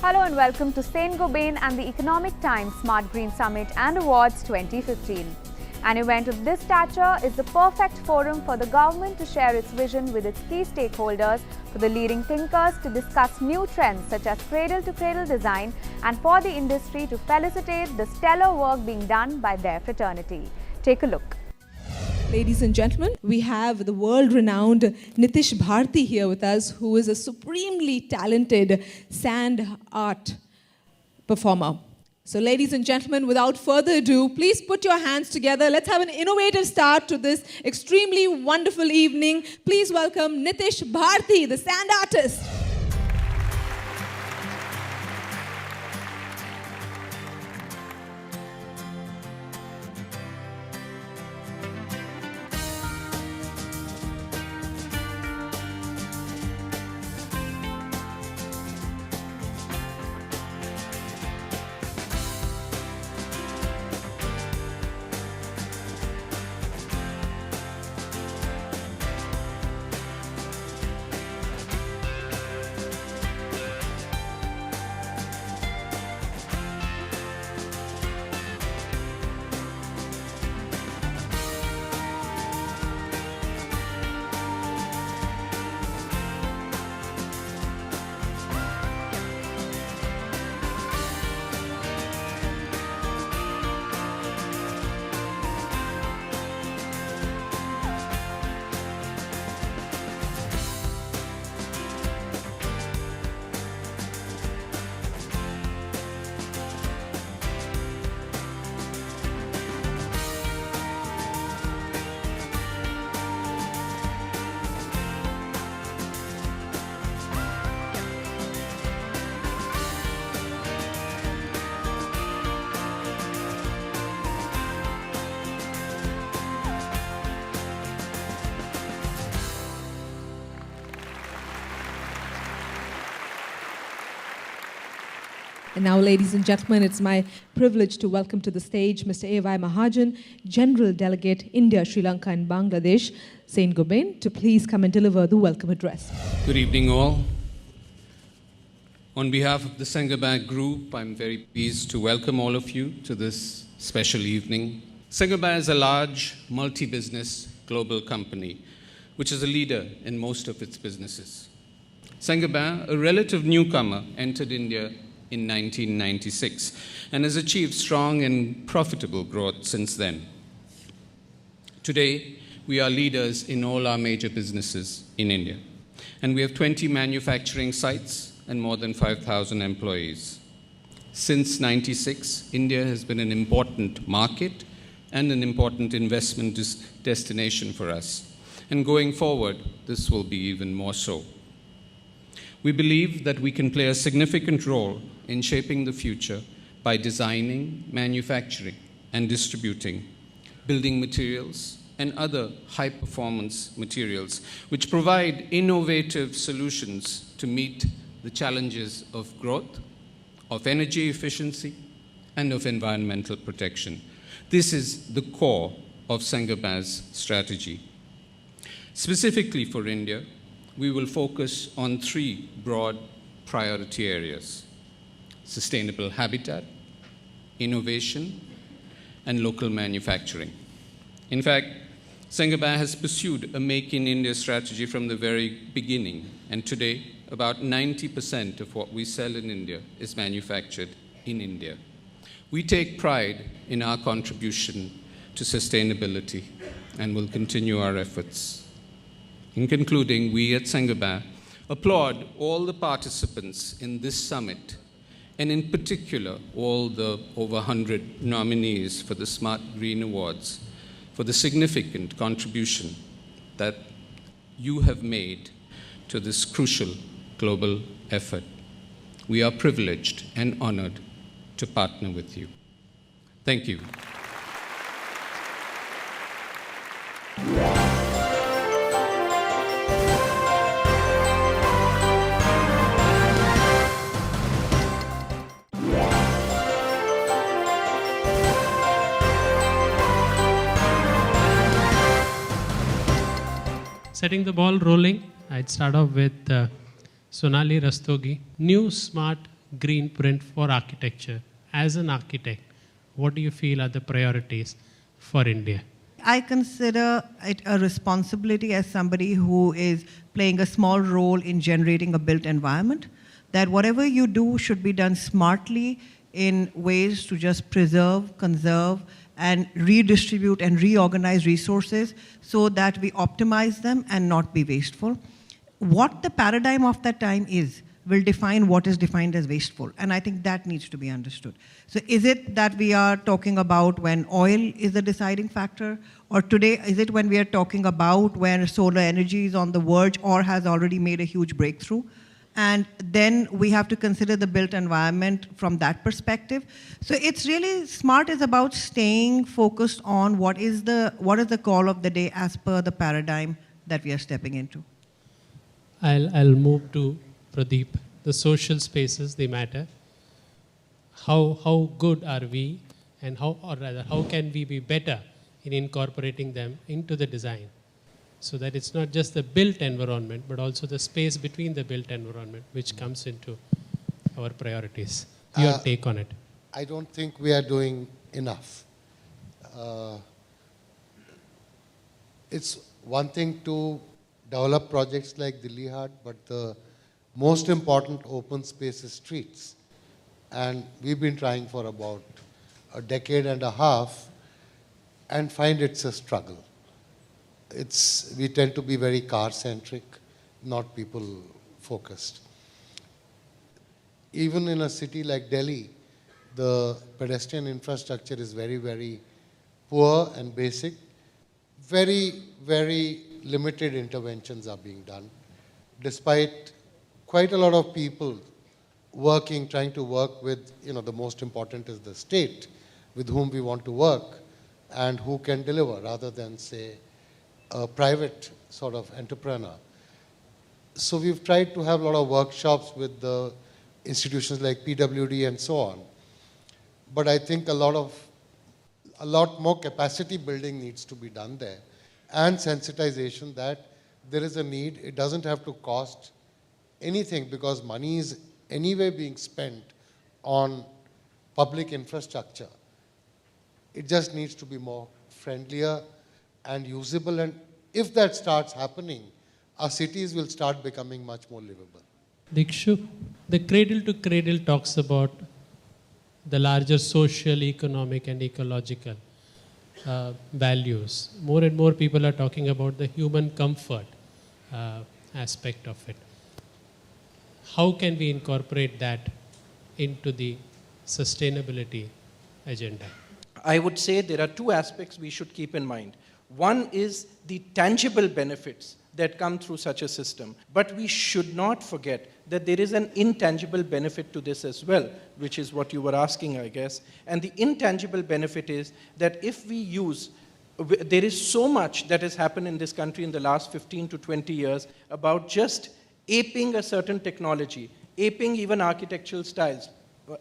Hello and welcome to St. Gobain and the Economic Times Smart Green Summit and Awards 2015. An event of this stature is the perfect forum for the government to share its vision with its key stakeholders, for the leading thinkers to discuss new trends such as cradle-to-cradle design, and for the industry to felicitate the stellar work being done by their fraternity. Take a look. Ladies and gentlemen, we have the world-renowned Nitish Bharti here with us, who is a supremely talented sand art performer. So ladies and gentlemen, without further ado, please put your hands together. Let's have an innovative start to this extremely wonderful evening. Please welcome Nitish Bharti, the sand artist. And now, ladies and gentlemen, it's my privilege to welcome to the stage Mr. A.Y. Mahajan, General Delegate, India, Sri Lanka and Bangladesh, St. Gobain, to please come and deliver the welcome address. Good evening, all. On behalf of the Gobain Group, I'm very pleased to welcome all of you to this special evening. Gobain is a large, multi-business global company, which is a leader in most of its businesses. Gobain, a relative newcomer, entered India in 1996 and has achieved strong and profitable growth since then. Today, we are leaders in all our major businesses in India, and we have 20 manufacturing sites and more than 5,000 employees. Since 1996, India has been an important market and an important investment destination for us, and going forward, this will be even more so. We believe that we can play a significant role in shaping the future by designing, manufacturing, and distributing building materials and other high-performance materials which provide innovative solutions to meet the challenges of growth, of energy efficiency, and of environmental protection. This is the core of Gobain's strategy. Specifically for India, we will focus on three broad priority areas: sustainable habitat, innovation, and local manufacturing. In fact, Gobain has pursued a Make in India strategy from the very beginning, and today, about 90% of what we sell in India is manufactured in India. We take pride in our contribution to sustainability and will continue our efforts. In concluding, we at Gobain applaud all the participants in this summit, and in particular, all the over 100 nominees for the Smart Green Awards, for the significant contribution that you have made to this crucial global effort. We are privileged and honored to partner with you. Thank you. Setting the ball rolling, I'd start off with Sonali Rastogi. New smart green print for architecture. As an architect, what do you feel are the priorities for India? I consider it a responsibility as somebody who is playing a small role in generating a built environment, that whatever you do should be done smartly in ways to just preserve, conserve, and redistribute and reorganize resources so that we optimize them and not be wasteful. What the paradigm of that time is will define what is defined as wasteful. And I think that needs to be understood. So is it that we are talking about when oil is the deciding factor? Or today, is it when we are talking about when solar energy is on the verge or has already made a huge breakthrough? And then we have to consider the built environment from that perspective. So it's really, smart is about staying focused on what is the call of the day as per the paradigm that we are stepping into. I'll move to Pradeep. The social spaces, they matter. How good are we, and how can we be better in incorporating them into the design, so that it's not just the built environment, but also the space between the built environment, which comes into our priorities. Your take on it? I don't think we are doing enough. It's one thing to develop projects like Delhi Haat, but the most important open space is streets. And we've been trying for about a decade and a half and find it's a struggle. We tend to be very car-centric, not people-focused. Even in a city like Delhi, the pedestrian infrastructure is very, very poor and basic. Very, very limited interventions are being done, despite quite a lot of people trying to work with, the most important is the state with whom we want to work and who can deliver rather than, say, a private sort of entrepreneur. So we've tried to have a lot of workshops with the institutions like PWD and so on. But I think a lot more capacity building needs to be done there, and sensitization that there is a need. It doesn't have to cost anything because money is anyway being spent on public infrastructure. It just needs to be more friendlier and usable, and if that starts happening, our cities will start becoming much more livable. Dikshu, the cradle to cradle talks about the larger social, economic, and ecological values. More and more people are talking about the human comfort aspect of it. How can we incorporate that into the sustainability agenda? I would say there are two aspects we should keep in mind. One is the tangible benefits that come through such a system. But we should not forget that there is an intangible benefit to this as well, which is what you were asking, I guess. And the intangible benefit is that if we use, there is so much that has happened in this country in the last 15 to 20 years about just aping a certain technology, aping even architectural styles,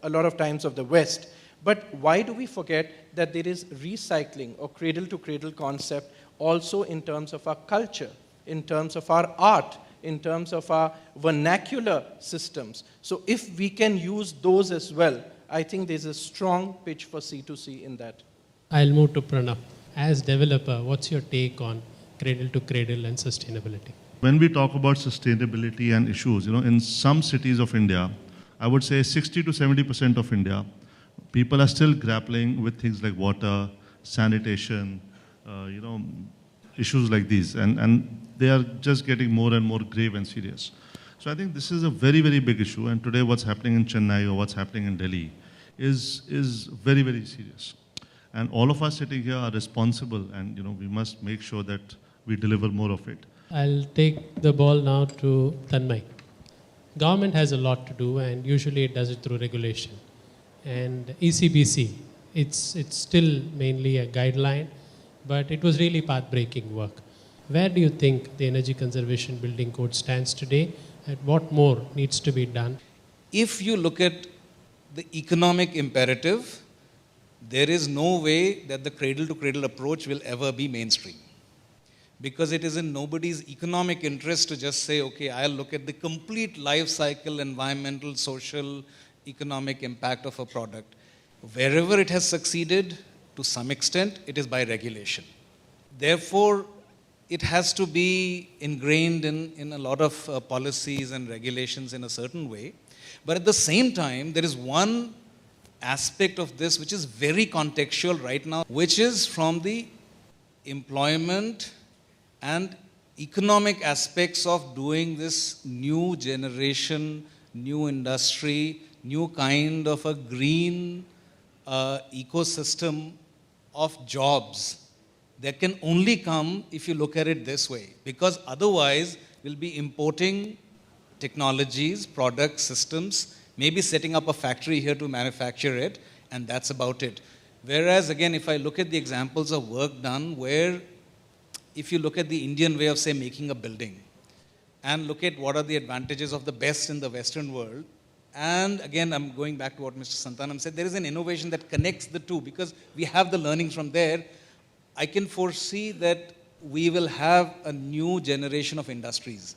a lot of times of the West. But why do we forget that there is recycling or cradle-to-cradle concept also in terms of our culture, in terms of our art, in terms of our vernacular systems? So if we can use those as well, I think there's a strong pitch for C2C in that. I'll move to Pranab. As developer, what's your take on cradle-to-cradle and sustainability? When we talk about sustainability and issues, in some cities of India, I would say 60 to 70% of India, people are still grappling with things like water, sanitation, issues like these, and they are just getting more and more grave and serious. So I think this is a very, very big issue, and today what's happening in Chennai or what's happening in Delhi is very, very serious. And all of us sitting here are responsible, and we must make sure that we deliver more of it. I'll take the ball now to Tanmay. Government has a lot to do, and usually it does it through regulation. And ECBC, it's still mainly a guideline, but it was really path-breaking work. Where do you think the Energy Conservation Building Code stands today, and what more needs to be done? If you look at the economic imperative, there is no way that the cradle-to-cradle approach will ever be mainstream. Because it is in nobody's economic interest to just say, okay, I'll look at the complete life cycle, environmental, social, economic impact of a product. Wherever it has succeeded, to some extent, it is by regulation. Therefore, it has to be ingrained in a lot of policies and regulations in a certain way. But at the same time, there is one aspect of this which is very contextual right now, which is from the employment and economic aspects of doing this new generation, new industry, new kind of a green ecosystem of jobs that can only come if you look at it this way. Because otherwise, we'll be importing technologies, products, systems, maybe setting up a factory here to manufacture it, and that's about it. Whereas, again, if I look at the examples of work done where, if you look at the Indian way of, say, making a building, and look at what are the advantages of the best in the Western world, and again, I'm going back to what Mr. Santanam said, there is an innovation that connects the two, because we have the learnings from there. I can foresee that we will have a new generation of industries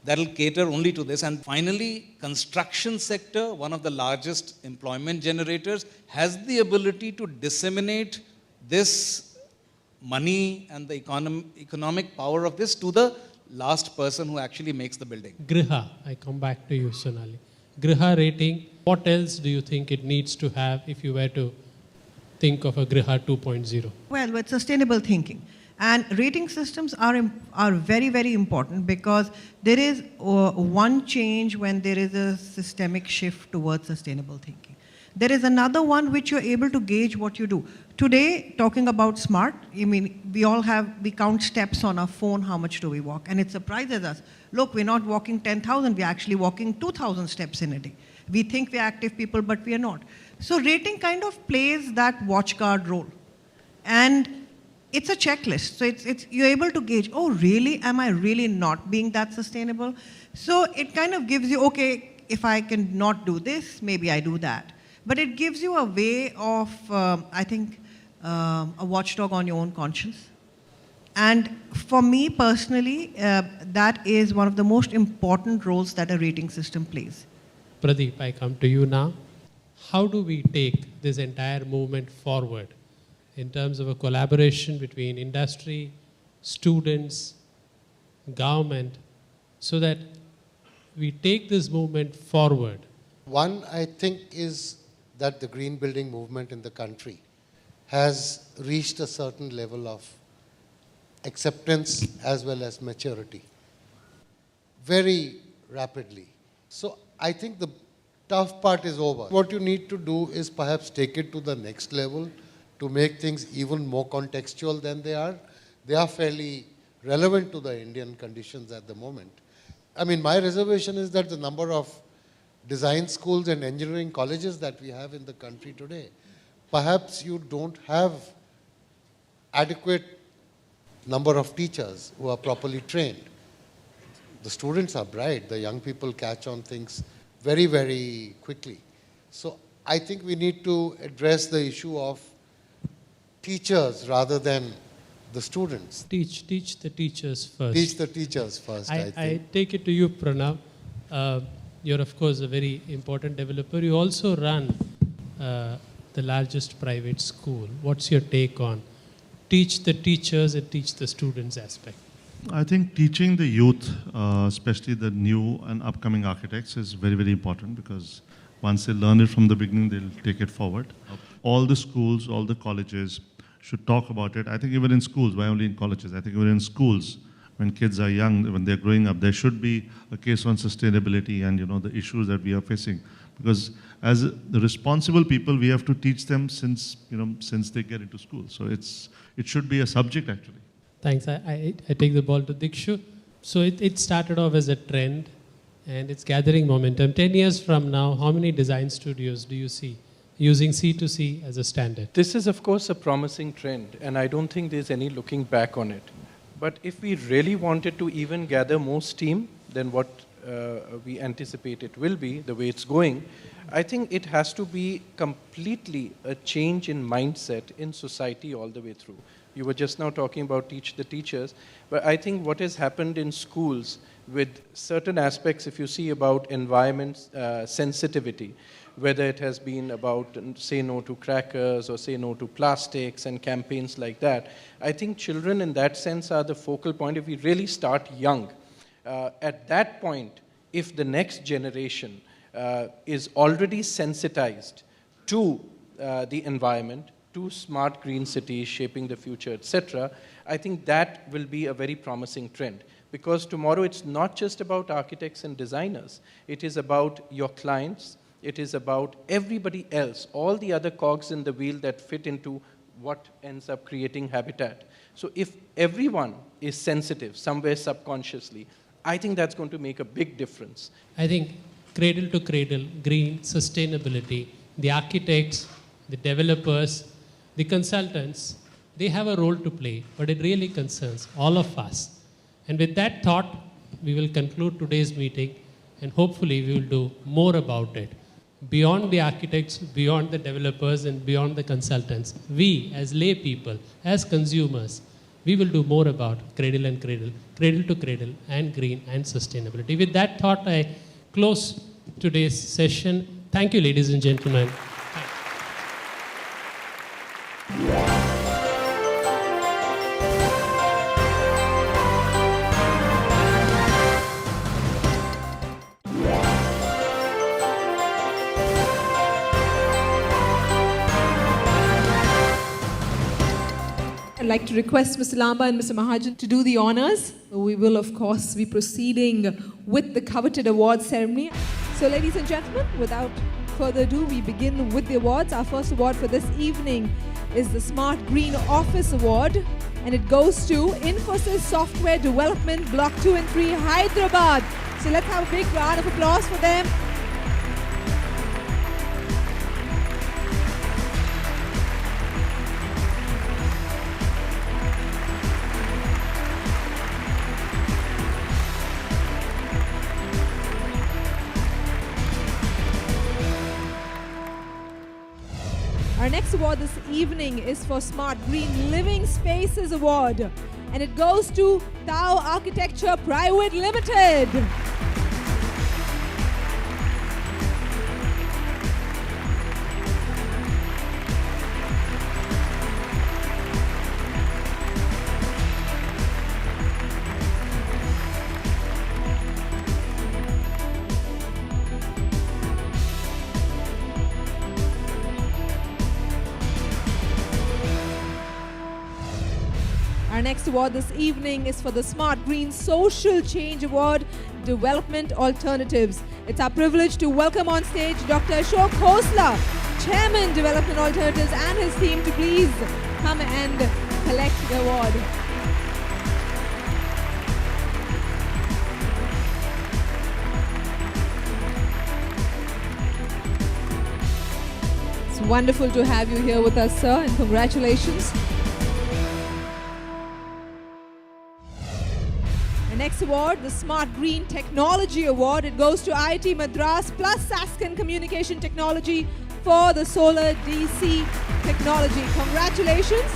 that will cater only to this. And finally, construction sector, one of the largest employment generators, has the ability to disseminate this money and the economic power of this to the last person who actually makes the building. Griha, I come back to you, Sonali. Griha rating, what else do you think it needs to have if you were to think of a Griha 2.0? Well, with sustainable thinking. And rating systems are very, very important, because there is one change when there is a systemic shift towards sustainable thinking. There is another one which you're able to gauge what you do. Today, talking about smart, I mean, we count steps on our phone, how much do we walk? And it surprises us. Look, we're not walking 10,000, we're actually walking 2,000 steps in a day. We think we're active people, but we are not. So rating kind of plays that watchguard role. And it's a checklist. So you're able to gauge, oh, really? Am I really not being that sustainable? So it kind of gives you, okay, if I can not do this, maybe I do that. But it gives you a way of, I think, a watchdog on your own conscience. And for me personally, that is one of the most important roles that a rating system plays. Pradeep, I come to you now. How do we take this entire movement forward in terms of a collaboration between industry, students, government, so that we take this movement forward? One, I think, is that the green building movement in the country has reached a certain level of acceptance as well as maturity very rapidly. So I think the tough part is over. What you need to do is perhaps take it to the next level to make things even more contextual than they are. They are fairly relevant to the Indian conditions at the moment. I mean, my reservation is that the number of design schools and engineering colleges that we have in the country today, perhaps you don't have adequate number of teachers who are properly trained. The students are bright, the young people catch on things very, very quickly. So I think we need to address the issue of teachers rather than the students. Teach the teachers first. Teach the teachers first, I think. I take it to you, Pranav. You're, of course, a very important developer. You also run the largest private school. What's your take on teach the teachers and teach the students aspect? I think teaching the youth, especially the new and upcoming architects, is very, very important, because once they learn it from the beginning, they'll take it forward. All the schools, all the colleges should talk about it. I think even in schools, why only in colleges? I think even in schools, when kids are young, when they're growing up, there should be a case on sustainability and, the issues that we are facing. Because as the responsible people, we have to teach them since they get into school. So it should be a subject, actually. Thanks. I take the ball to Dikshu. So it started off as a trend, and it's gathering momentum. 10 years from now, how many design studios do you see using C2C as a standard? This is, of course, a promising trend, and I don't think there's any looking back on it. But if we really wanted to even gather more steam than what we anticipate it will be, the way it's going, I think it has to be completely a change in mindset in society all the way through. You were just now talking about teach the teachers. But I think what has happened in schools with certain aspects, if you see about environment sensitivity, whether it has been about say no to crackers or say no to plastics and campaigns like that, I think children in that sense are the focal point. If we really start young, at that point, if the next generation is already sensitized to the environment, to smart green cities shaping the future, etc., I think that will be a very promising trend. Because tomorrow it's not just about architects and designers. It is about your clients. It is about everybody else, all the other cogs in the wheel that fit into what ends up creating habitat. So if everyone is sensitive somewhere subconsciously, I think that's going to make a big difference. I think cradle to cradle, green, sustainability, the architects, the developers, the consultants, they have a role to play, but it really concerns all of us. And with that thought, we will conclude today's meeting, and hopefully we will do more about it. Beyond the architects, beyond the developers, and beyond the consultants, we as lay people, as consumers, we will do more about cradle and cradle, cradle to cradle, and green and sustainability. With that thought, I close today's session. Thank you, ladies and gentlemen. I'd like to request Mr. Lamba and Mr. Mahajan to do the honors. We will, of course, be proceeding with the coveted awards ceremony. So, ladies and gentlemen, without further ado, we begin with the awards. Our first award for this evening is the Smart Green Office Award, and it goes to Infosys Software Development Block 2 and 3, Hyderabad. So let's have a big round of applause for them. Our next award this evening is for Smart Green Living Spaces Award, and it goes to Tao Architecture Private Limited. Our next award this evening is for the Smart Green Social Change Award, Development Alternatives. It's our privilege to welcome on stage Dr. Ashok Khosla, Chairman, Development Alternatives, and his team to please come and collect the award. It's wonderful to have you here with us, sir, and congratulations. Next award, the Smart Green Technology Award. It goes to IIT Madras plus Sasken Communication Technology for the solar DC technology. Congratulations.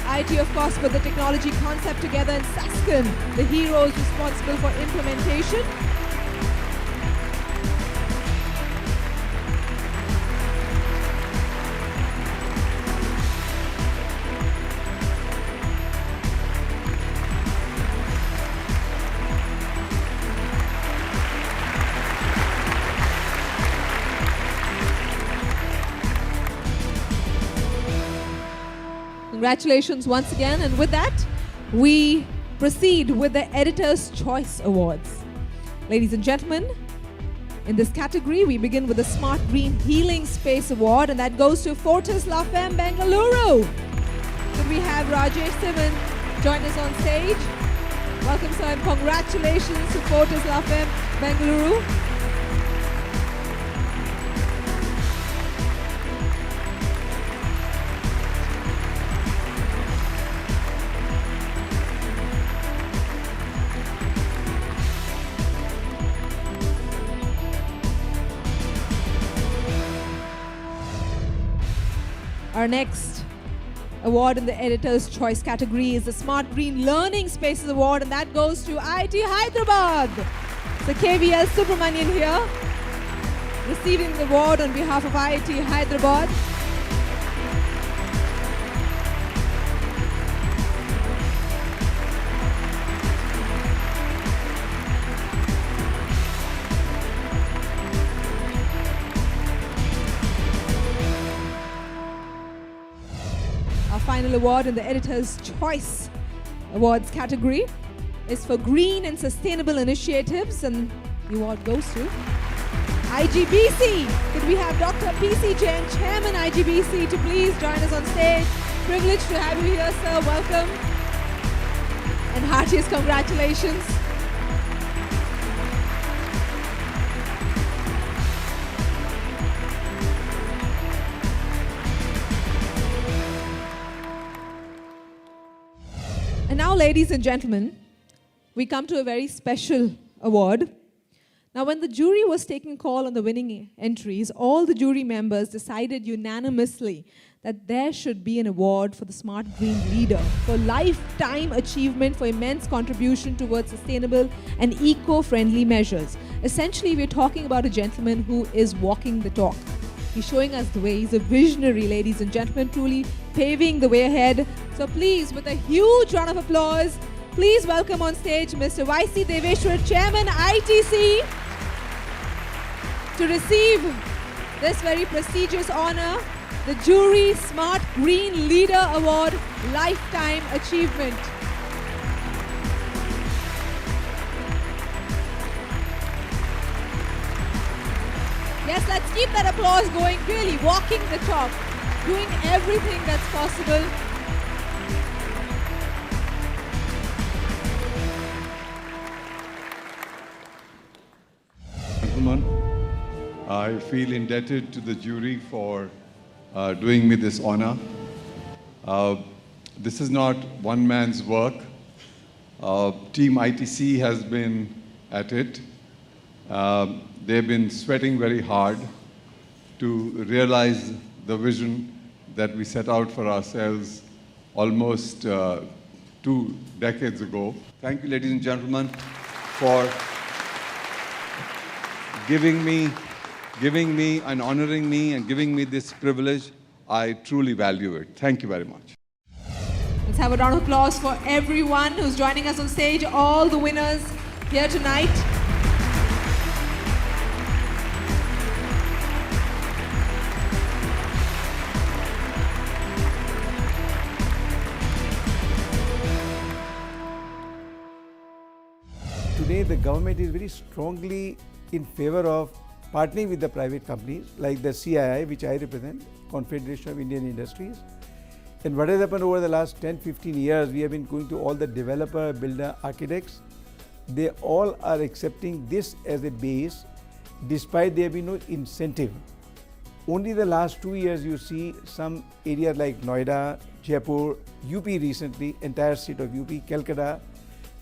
IIT, of course, put the technology concept together, and Sasken, the heroes responsible for implementation. Congratulations once again, and with that, we proceed with the Editor's Choice Awards. Ladies and gentlemen, in this category, we begin with the Smart Green Healing Space Award, and that goes to Fortis La Femme Bengaluru. Could we have Rajesh Sivan join us on stage? Welcome, sir, and congratulations to Fortis La Femme Bengaluru. Our next award in the Editor's Choice category is the Smart Green Learning Spaces Award, and that goes to IIT Hyderabad. So KVL Subramanian here, receiving the award on behalf of IIT Hyderabad. Our final award in the Editor's Choice Awards category is for Green and Sustainable Initiatives, and the award goes to IGBC. Could we have Dr. PC Jain, Chairman IGBC, to please join us on stage? Privileged to have you here, sir. Welcome. And heartiest congratulations. And now, ladies and gentlemen, we come to a very special award. Now, when the jury was taking call on the winning entries, all the jury members decided unanimously that there should be an award for the Smart Green Leader for lifetime achievement for immense contribution towards sustainable and eco-friendly measures. Essentially, we're talking about a gentleman who is walking the talk. He's showing us the way. He's a visionary, ladies and gentlemen, truly paving the way ahead. So please, with a huge round of applause, please welcome on stage Mr. Y.C. Deveshwar, Chairman ITC, to receive this very prestigious honor, the Jury Smart Green Leader Award Lifetime Achievement. Yes, let's keep that applause going, really walking the talk, doing everything that's possible. Gentlemen, I feel indebted to the jury for doing me this honor. This is not one man's work. Team ITC has been at it. They've been sweating very hard to realize the vision that we set out for ourselves almost 2 decades ago. Thank you, ladies and gentlemen, for giving me and honoring me and giving me this privilege. I truly value it. Thank you very much. Let's have a round of applause for everyone who's joining us on stage, all the winners here tonight. Today, the government is very strongly in favor of partnering with the private companies like the CII, which I represent, Confederation of Indian Industries. And what has happened over the last 10-15 years, we have been going to all the developer, builder, architects. They all are accepting this as a base, despite there being no incentive. Only the last 2 years you see some areas like Noida, Jaipur, UP recently, entire state of UP, Calcutta,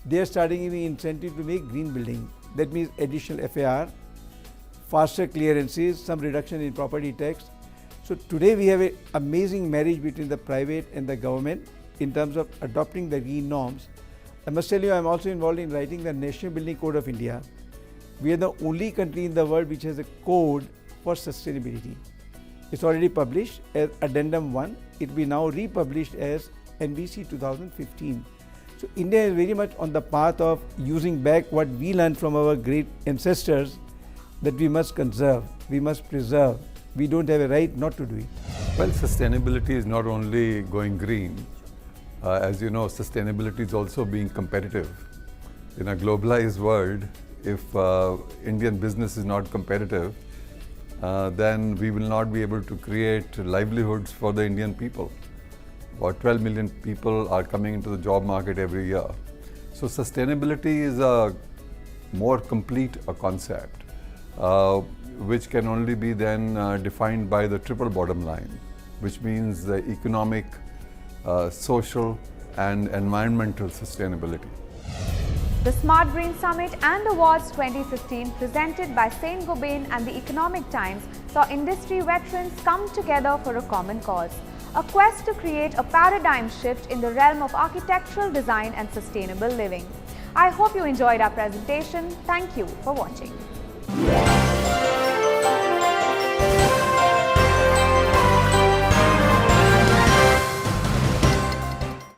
they are starting giving incentive to make green building. That means additional FAR, faster clearances, some reduction in property tax. So today we have an amazing marriage between the private and the government in terms of adopting the green norms. I must tell you, I'm also involved in writing the National Building Code of India. We are the only country in the world which has a code for sustainability. It's already published as Addendum 1. It will be now republished as NBC 2015. So India is very much on the path of using back what we learned from our great ancestors, that we must conserve, we must preserve. We don't have a right not to do it. Well, sustainability is not only going green. As you know, sustainability is also being competitive. In a globalized world, if Indian business is not competitive, then we will not be able to create livelihoods for the Indian people. About 12 million people are coming into the job market every year. So sustainability is a more complete a concept, which can only be then defined by the triple bottom line, which means the economic, social and environmental sustainability. The Smart Green Summit and Awards 2015, presented by St. Gobain and the Economic Times, saw industry veterans come together for a common cause. a quest to create a paradigm shift in the realm of architectural design and sustainable living. I hope you enjoyed our presentation. Thank you for watching.